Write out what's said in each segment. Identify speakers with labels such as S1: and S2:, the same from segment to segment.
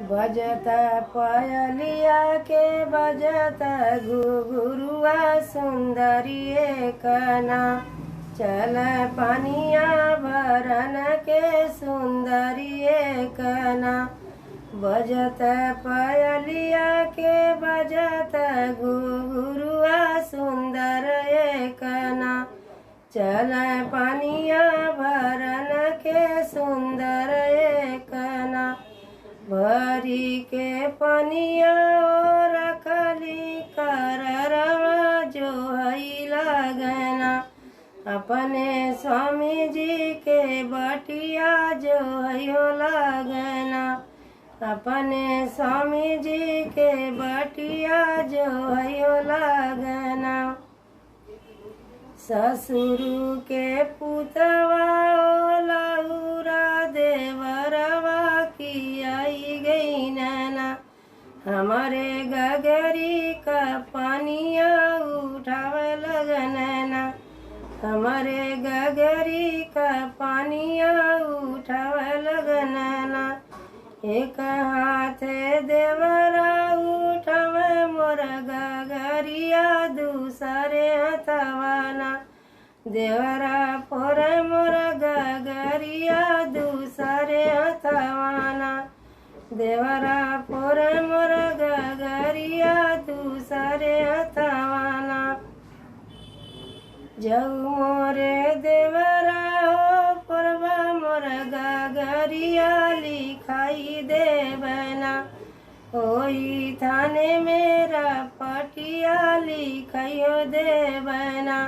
S1: बजता पायलिया के बजता घुघुरुआ सुंदरी कना। चल पानिया भरन के सुंदरी कना। बजता पायलिया के बजता घुघुरुआ सुंदर कना। चल पानिया भरन के सुंदर कना। भरी के पनिया रखली कररवा जो हई लगना। अपने स्वामी जी के बटिया जो हयो लगना। अपने स्वामी जी के बटिया जो हयो लगना। ससुर के पुतवा लहुरा देवरवा की आई गई नैना। हमारे गगरी का पानिया उठावे लगनैना। हमारे गगरी का पानिया उठावे लगनैना। एक हाथ देवरा उठावे मोर गगरिया दूसरे हथवाना। देवरा फोर मोर गगरिया दूसरे हथवाना। देवरा फोर मोर गगरिया दूसरे हथवाना। जऊ मोरे देवरा हो परवा मोर गगरिया लिखाई देवना। ओई थाने मेरा पटिया लिखाइयो देवना।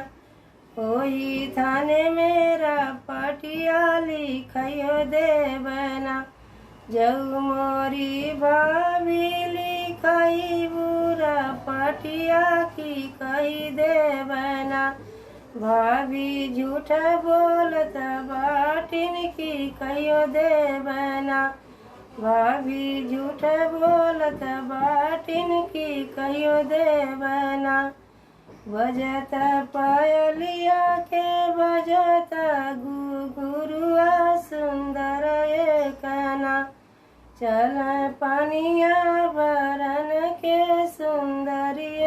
S1: ओई थाने मेरा पटिया लिखाइयो देवना। जऊ मोरी भाभी लिखाई बुरा पटिया की कही देवना। भाभी झूठ बोलत बाटिन की कहियो देवना। भाभी झूठ बोलत बाटिन की कहियो देवना। बजता पायलिया के बजता घुघुरुआ सुंदर कना। चल पानिया भरन के सुंदरी